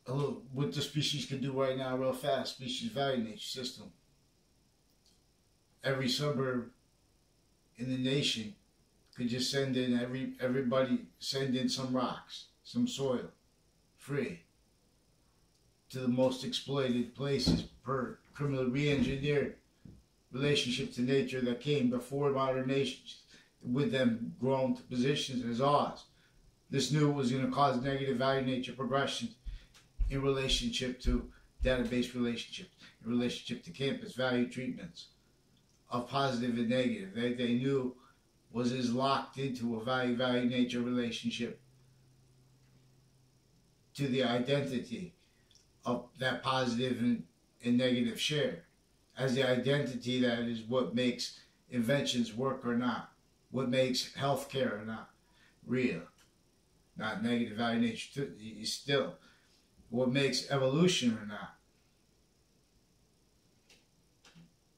what the species can do right now real fast. Species value nature system. Every suburb in the nation could just send in, everybody send in some rocks, some soil, free, to the most exploited places per criminally re-engineered relationship to nature that came before modern nations, with them grown to positions as ours. This knew it was going to cause negative value nature progression in relationship to database relationships, in relationship to campus value treatments of positive and negative. They knew was as locked into a value nature relationship to the identity of that positive and negative share, as the identity that is what makes inventions work or not, what makes healthcare or not real, not negative value nature still, what makes evolution or not,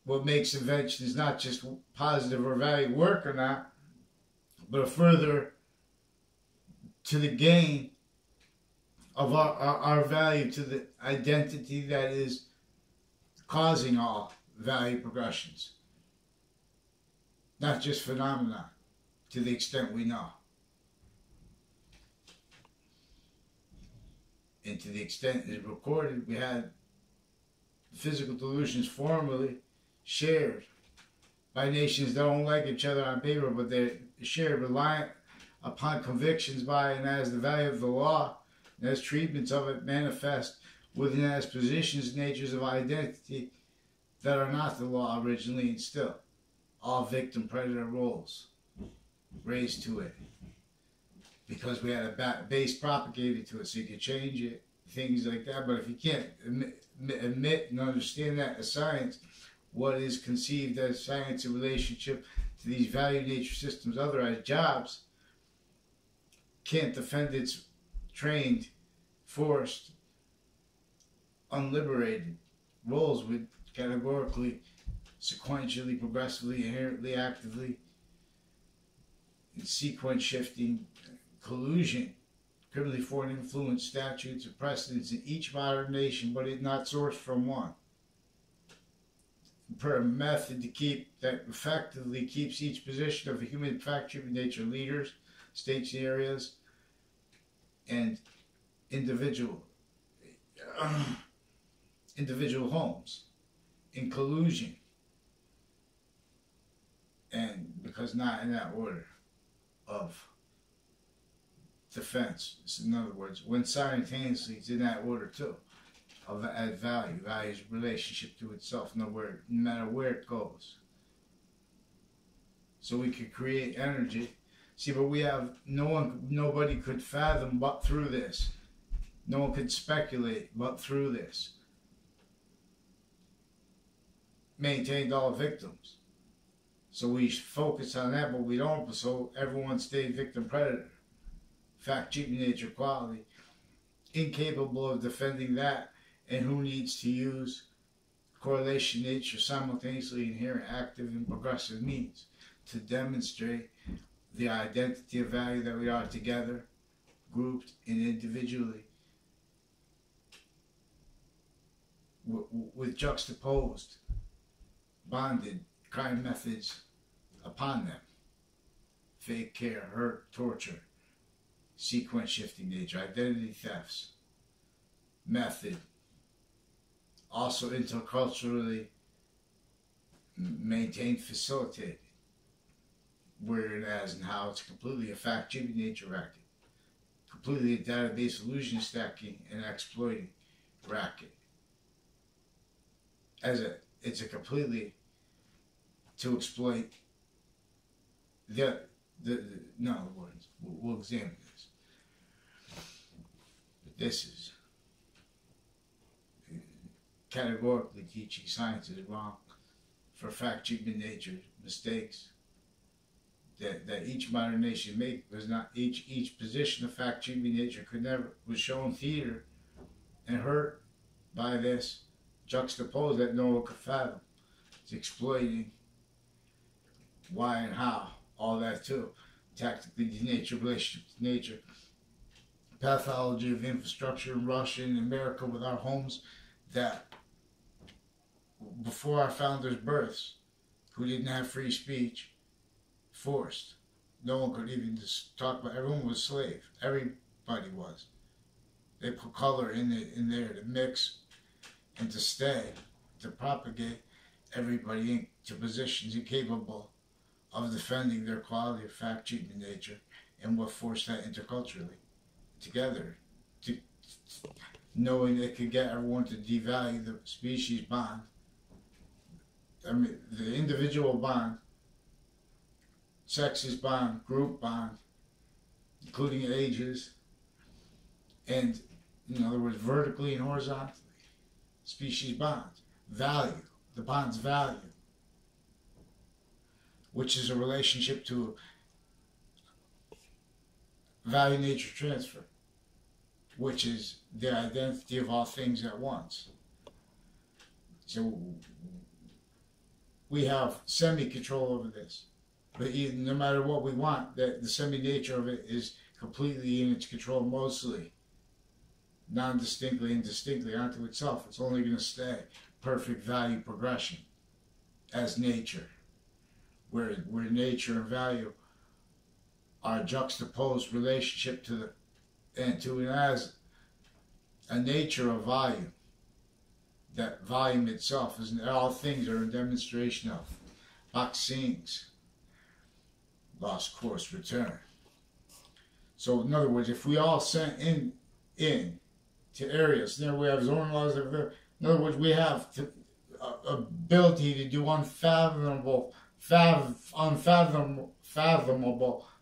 what makes inventions not just positive or value work or not, but a further to the gain of our value to the identity that is causing all value progressions, not just phenomena, to the extent we know. And to the extent it's recorded, we had physical delusions formerly shared by nations that don't like each other on paper, but they're shared, reliant upon convictions by and as the value of the law, and as treatments of it manifest within as positions, natures of identity that are not the law originally and still. All victim-predator roles raised to it. Because we had a base propagated to it, so you could change it, things like that. But if you can't admit and understand that as science, what is conceived as science in relationship to these value nature systems, otherwise jobs, can't defend its trained, forced, unliberated roles with categorically, sequentially, progressively, inherently, actively, in sequence shifting, collusion, criminally foreign influence statutes and precedents in each modern nation, but it not sourced from one. Per a method to keep that effectively keeps each position of a human factory of nature leaders, states, areas, and individual homes in collusion, and because not in that order of defense. So in other words, when simultaneously it's in that order too, of add value, value's relationship to itself, no matter where it goes. So we could create energy. See, but we have nobody could fathom but through this. No one could speculate but through this. Maintained all victims. So we focus on that, but we don't, so everyone stayed victim-predator. Fact, cheating nature, quality. Incapable of defending that, and who needs to use correlation nature simultaneously inherent, active, and progressive means to demonstrate the identity of value that we are together, grouped and individually, with juxtaposed, bonded crime methods upon them. Fake care, hurt, torture, sequence shifting nature, identity thefts, method, also interculturally maintained, facilitated, where it as and how it's completely a fact-cheating nature racket, completely a database illusion stacking and exploiting racket. It's a completely to exploit in other words, we'll examine this. But this is categorically teaching science is wrong for fact-cheating nature mistakes that each modern nation made, was not each position of fact-cheating nature was shown theater and hurt by this juxtaposed that no one could fathom. It's exploiting why and how, all that too. Tactically, the nature, relationship to nature, pathology of infrastructure in Russia and America with our homes that before our founders' births, who didn't have free speech, forced. No one could even just talk about. Everyone was slave. Everybody was. They put color in there to mix and to stay, to propagate everybody into positions incapable of defending their quality of fact, treatment, nature, and what forced that interculturally together, knowing they could get everyone to devalue the species bond. I mean, the individual bond, sexes bond, group bond, including ages, and in other words, vertically and horizontally, species bonds, value, the bond's value, which is a relationship to value nature transfer, which is the identity of all things at once. So we have semi-control over this. But no matter what we want, the semi-nature of it is completely in its control, mostly, non-distinctly and distinctly onto itself. It's only going to stay perfect value progression as nature, where nature and value are juxtaposed relationship to and as a nature of volume. That volume itself is all things are a demonstration of. Vaccines, lost course, return. So in other words, if we all sent in to areas, then we have zoning laws. In other words, we have ability to do unfathomable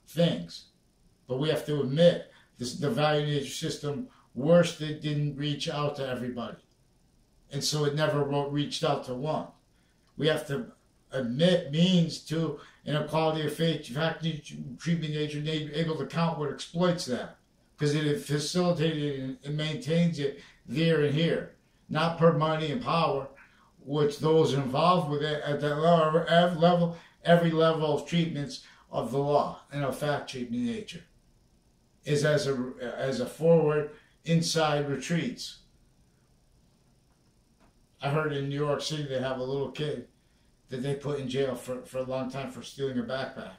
things. But we have to admit the value nature system, worst, it didn't reach out to everybody. And so it never reached out to one. We have to admit means to inequality of faith, fact, treatment, nature, able to count what exploits that. Because it facilitated and maintains it there and here. Not per money and power, which those involved with it at that level, every level of treatments of the law and of fact, treatment, nature, is as a forward inside retreats. I heard in New York City they have a little kid that they put in jail for a long time for stealing a backpack.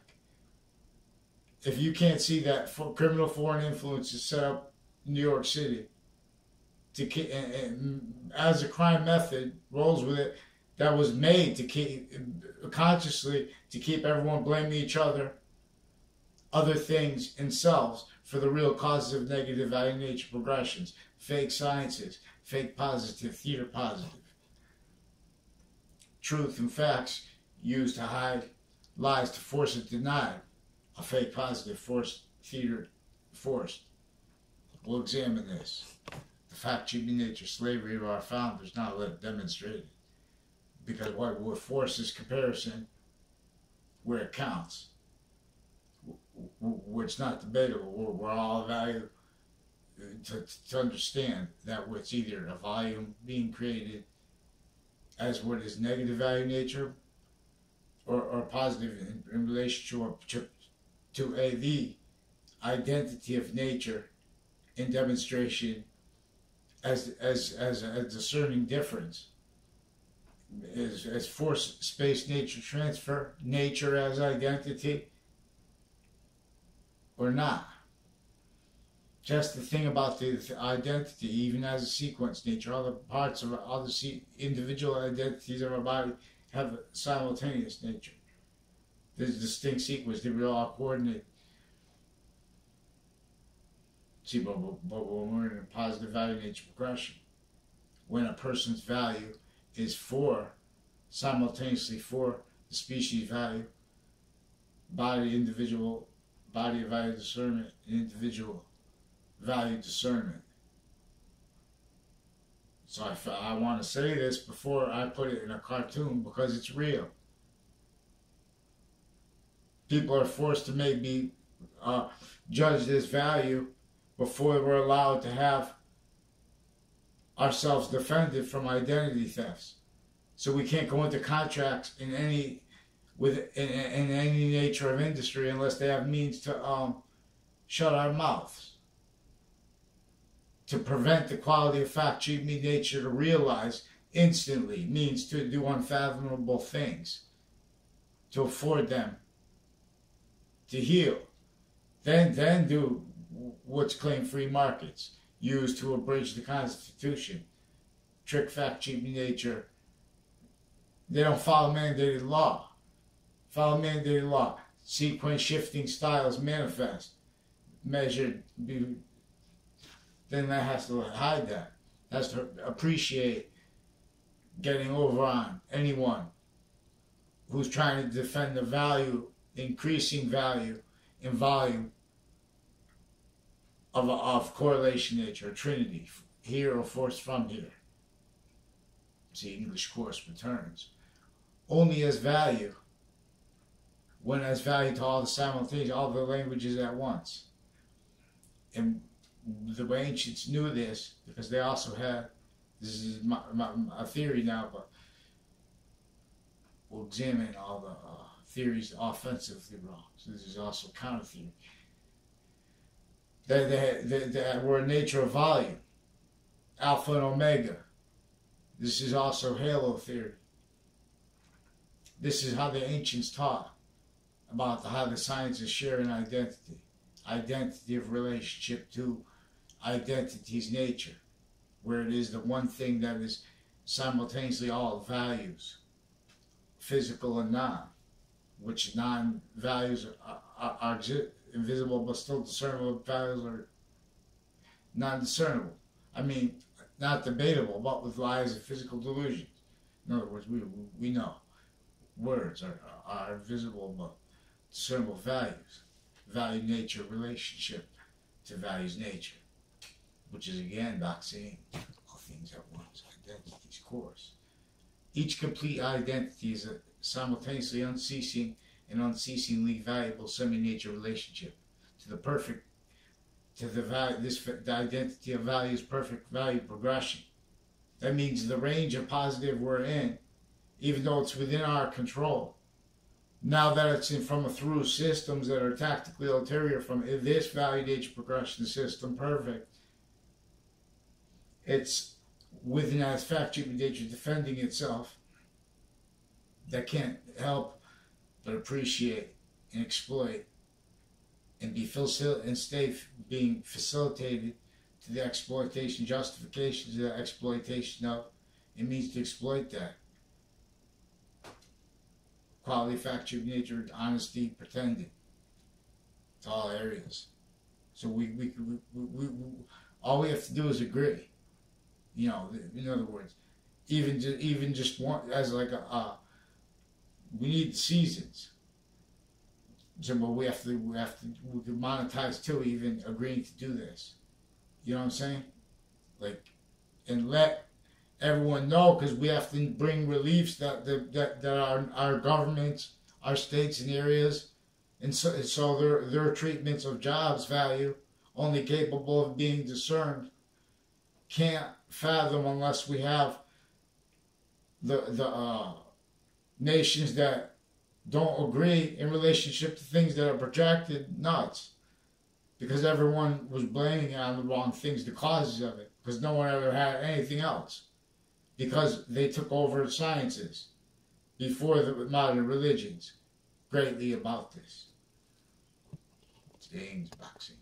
If you can't see that criminal foreign influence is set up in New York City and as a crime method, rolls with it, that was made to keep consciously to keep everyone blaming each other, other things, and selves for the real causes of negative value nature progressions, fake sciences, fake positive, theater positive. Truth and facts used to hide lies to force it denied. A fake positive, forced theater, forced. We'll examine this. The fact, treatment, nature, slavery of our founders, not let it demonstrated. Because what forces comparison where it counts, where it's not debatable, where all value to understand that it's either a volume being created as what is negative value nature or positive in relationship to the identity of nature in demonstration as a discerning difference, as force, space, nature transfer, nature as identity, or not. Just the thing about the identity, even as a sequence nature, all the parts of all the individual identities of our body have simultaneous nature. There's a distinct sequence, they will all coordinate. See, but when we're in a positive value nature progression, when a person's value is simultaneously for the species value, body of value discernment, and individual value discernment. So I want to say this before I put it in a cartoon because it's real. People are forced to maybe judge this value before we're allowed to have ourselves defended from identity thefts. So we can't go into contracts in any nature of industry unless they have means to shut our mouths. To prevent the quality of fact, treat me nature to realize instantly means to do unfathomable things, to afford them, to heal. Then do what's claimed free markets, used to abridge the Constitution, trick fact, treat me nature. They don't follow mandated law. Follow mandated law. Sequence shifting styles manifest, measured. Then that has to hide that. Has to appreciate getting over on anyone who's trying to defend the value, increasing value in volume of correlation nature, trinity, here or force from here. See, English course returns. Only as value, when as value to all the simultaneous, all the languages at once. And the ancients knew this because they also had, this is a theory now, but we'll examine all the theories offensively wrong. So this is also counter theory. That were a nature of volume, alpha and omega. This is also halo theory. This is how the ancients taught about how the sciences share an identity. Identity of relationship to identity's nature, where it is the one thing that is simultaneously all values, physical and non, which non-values are invisible but still discernible, values are non-discernible. I mean, not debatable, but with lies and physical delusions. In other words, we know words are invisible but discernible values. Value nature relationship to values nature, which is again boxing all things at once, identity's course. Each complete identity is a simultaneously unceasing and unceasingly valuable semi-nature relationship to the perfect, to the value, the identity of value's perfect value progression. That means the range of positive we're in, even though it's within our control, now that it's through systems that are tactically ulterior from this value nature progression system, perfect, it's within as fact treatment nature defending itself, that can't help but appreciate and exploit and stay being facilitated to the exploitation, justification to the exploitation of. It means to exploit that. Quality, fact, truth, nature, honesty, pretending. It's all areas. So we all we have to do is agree. You know, in other words, even just one as like we need seasons. So, but we can monetize too, even agreeing to do this. You know what I'm saying? Like, and let everyone know, because we have to bring reliefs that our governments, our states and areas, and so their treatments of jobs value, only capable of being discerned, can't fathom unless we have the nations that don't agree in relationship to things that are projected nuts, because everyone was blaming it on the wrong things, the causes of it, because no one ever had anything else, because they took over the sciences before the modern religions greatly about this. James Boxing.